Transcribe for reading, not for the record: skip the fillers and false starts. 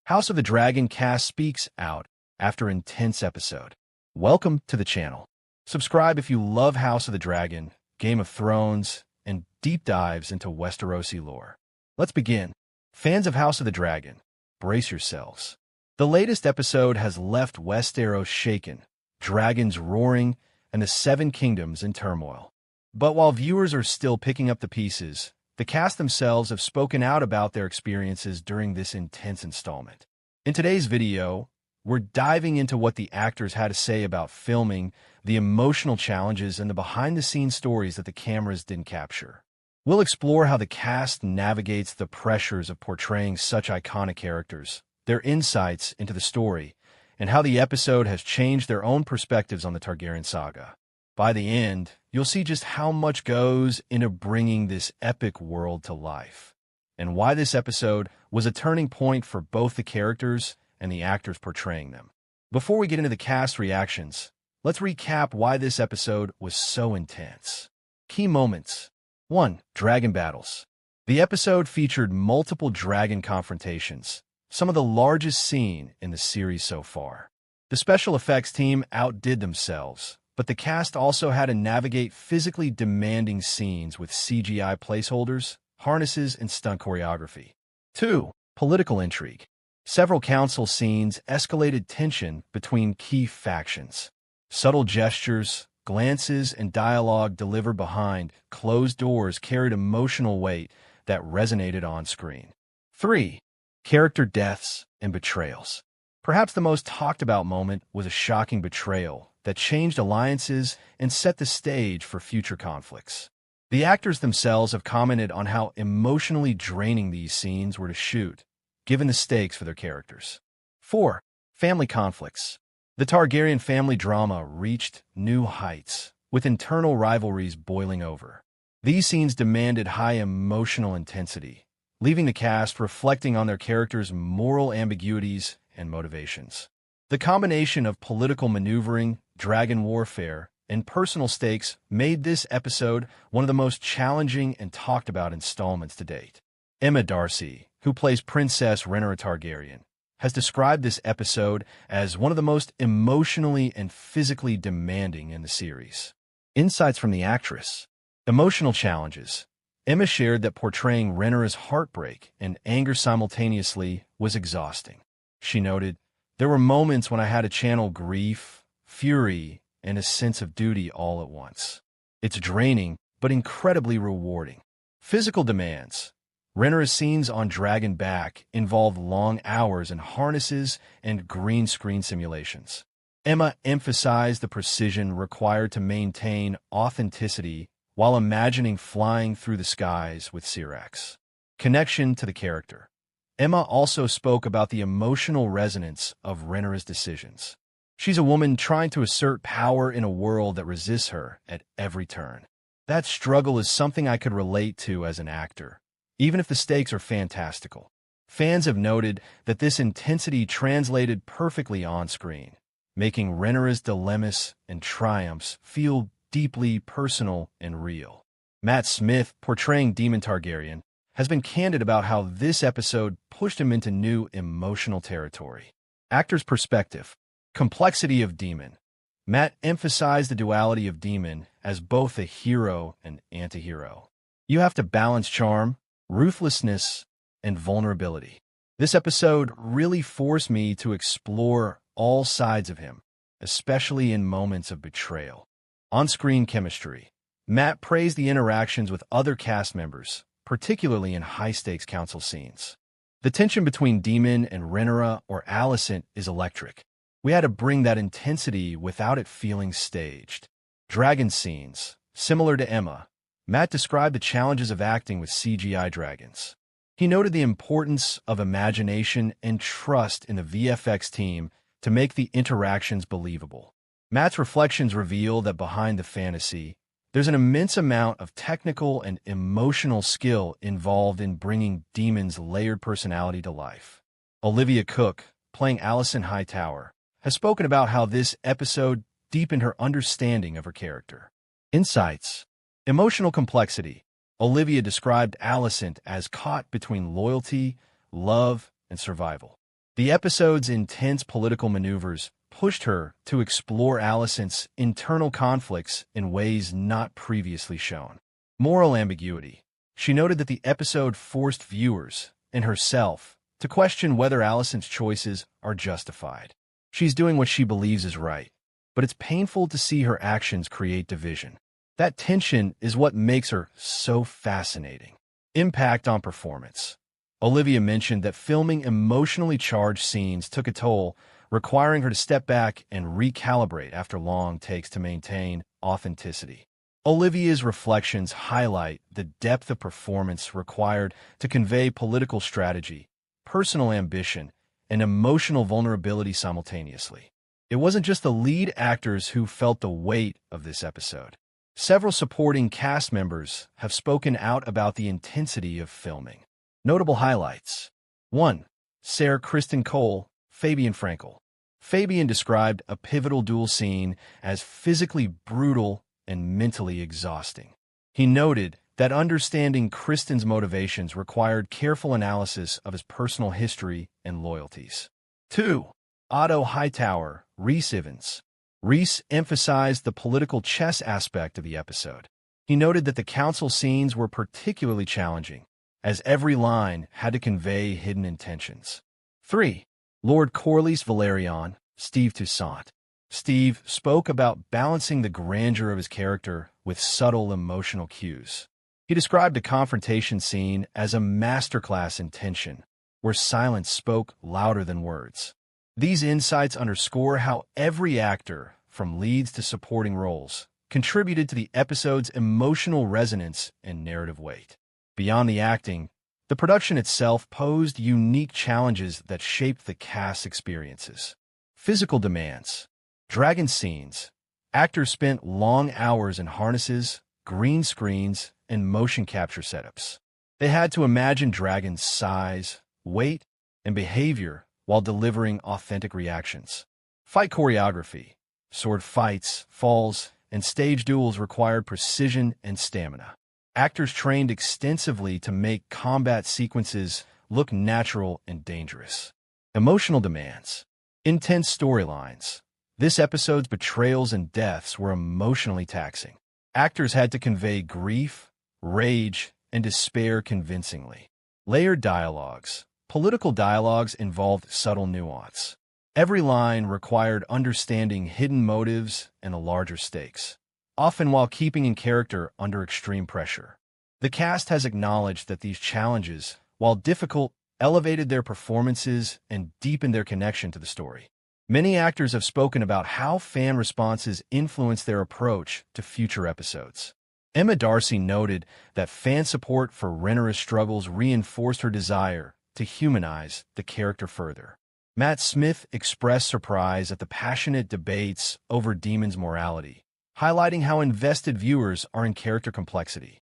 House of the Dragon cast speaks out after intense episode. Welcome to the channel. Subscribe if you love House of the Dragon, Game of Thrones, and deep dives into Westerosi lore. Let's begin. Fans of House of the Dragon, brace yourselves. The latest episode has left Westeros shaken, dragons roaring, and the Seven Kingdoms in turmoil. But while viewers are still picking up the pieces, the cast themselves have spoken out about their experiences during this intense installment. In today's video, we're diving into what the actors had to say about filming, the emotional challenges, and the behind-the-scenes stories that the cameras didn't capture. We'll explore how the cast navigates the pressures of portraying such iconic characters, their insights into the story, and how the episode has changed their own perspectives on the Targaryen saga. By the end, you'll see just how much goes into bringing this epic world to life, and why this episode was a turning point for both the characters and the actors portraying them. Before we get into the cast reactions, let's recap why this episode was so intense. Key moments. 1. Dragon battles. The episode featured multiple dragon confrontations, some of the largest seen in the series so far. The special effects team outdid themselves, but the cast also had to navigate physically demanding scenes with CGI placeholders, harnesses, and stunt choreography. 2. Political intrigue. Several council scenes escalated tension between key factions. Subtle gestures, glances, and dialogue delivered behind closed doors carried emotional weight that resonated on screen. 3. Character deaths and betrayals. Perhaps the most talked about moment was a shocking betrayal that changed alliances and set the stage for future conflicts. The actors themselves have commented on how emotionally draining these scenes were to shoot, given the stakes for their characters. 4. Family conflicts. The Targaryen family drama reached new heights, with internal rivalries boiling over. These scenes demanded high emotional intensity, leaving the cast reflecting on their characters' moral ambiguities and motivations. The combination of political maneuvering, dragon warfare, and personal stakes made this episode one of the most challenging and talked about installments to date. Emma Darcy, who plays Princess Rhaenyra Targaryen, has described this episode as one of the most emotionally and physically demanding in the series. Insights from the actress. Emotional challenges. Emma shared that portraying Rhaenyra's heartbreak and anger simultaneously was exhausting. She noted, "There were moments when I had to channel grief, fury, and a sense of duty all at once. It's draining, but incredibly rewarding." Physical demands. Rhaenyra's scenes on Dragonback involved long hours in harnesses and green screen simulations. Emma emphasized the precision required to maintain authenticity while imagining flying through the skies with Syrax. Connection to the character. Emma also spoke about the emotional resonance of Rhaenyra's decisions. She's a woman trying to assert power in a world that resists her at every turn. That struggle is something I could relate to as an actor, even if the stakes are fantastical. Fans have noted that this intensity translated perfectly on screen, making Rhaenyra's dilemmas and triumphs feel deeply personal and real. Matt Smith, portraying Daemon Targaryen, has been candid about how this episode pushed him into new emotional territory. Actor's perspective. Complexity of Daemon. Matt emphasized the duality of Daemon as both a hero and anti-hero. You have to balance charm, ruthlessness, and vulnerability. This episode really forced me to explore all sides of him, especially in moments of betrayal. On-screen chemistry. Matt praised the interactions with other cast members, particularly in high-stakes council scenes. The tension between Daemon and Rhaenyra or Alicent is electric. We had to bring that intensity without it feeling staged. Dragon scenes. Similar to Emma, Matt described the challenges of acting with CGI dragons. He noted the importance of imagination and trust in the VFX team to make the interactions believable. Matt's reflections reveal that behind the fantasy, there's an immense amount of technical and emotional skill involved in bringing Daemon's layered personality to life. Olivia Cook, playing Alicent Hightower, has spoken about how this episode deepened her understanding of her character. Insights. Emotional complexity. Olivia described Alicent as caught between loyalty, love, and survival. The episode's intense political maneuvers pushed her to explore Alicent's internal conflicts in ways not previously shown. Moral ambiguity. She noted that the episode forced viewers, and herself, to question whether Alicent's choices are justified. She's doing what she believes is right, but it's painful to see her actions create division. That tension is what makes her so fascinating. Impact on performance. Olivia mentioned that filming emotionally charged scenes took a toll, requiring her to step back and recalibrate after long takes to maintain authenticity. Olivia's reflections highlight the depth of performance required to convey political strategy, personal ambition, and emotional vulnerability simultaneously. It wasn't just the lead actors who felt the weight of this episode. Several supporting cast members have spoken out about the intensity of filming. Notable highlights. 1. Sarah Kristen Cole, Fabian Frankel. Fabian described a pivotal duel scene as physically brutal and mentally exhausting. He noted that understanding Kristen's motivations required careful analysis of his personal history and loyalties. 2. Otto Hightower, Rhys Ifans. Rhys emphasized the political chess aspect of the episode. He noted that the council scenes were particularly challenging, as every line had to convey hidden intentions. 3. Lord Corlys Velaryon, Steve Toussaint. Steve spoke about balancing the grandeur of his character with subtle emotional cues. He described the confrontation scene as a masterclass in tension, where silence spoke louder than words. These insights underscore how every actor, from leads to supporting roles, contributed to the episode's emotional resonance and narrative weight. Beyond the acting, the production itself posed unique challenges that shaped the cast's experiences. Physical demands. Dragon scenes. Actors spent long hours in harnesses, green screens, and motion capture setups. They had to imagine dragons' size, weight, and behavior while delivering authentic reactions. Fight choreography. Sword fights, falls, and stage duels required precision and stamina. Actors trained extensively to make combat sequences look natural and dangerous. Emotional demands. Intense storylines. This episode's betrayals and deaths were emotionally taxing. Actors had to convey grief, rage, and despair convincingly. Layered dialogues. Political dialogues involved subtle nuance. Every line required understanding hidden motives and the larger stakes, often while keeping in character under extreme pressure. The cast has acknowledged that these challenges, while difficult, elevated their performances and deepened their connection to the story. Many actors have spoken about how fan responses influence their approach to future episodes. Emma Darcy noted that fan support for Rhaenyra's struggles reinforced her desire to humanize the character further. Matt Smith expressed surprise at the passionate debates over Daemon's morality, highlighting how invested viewers are in character complexity.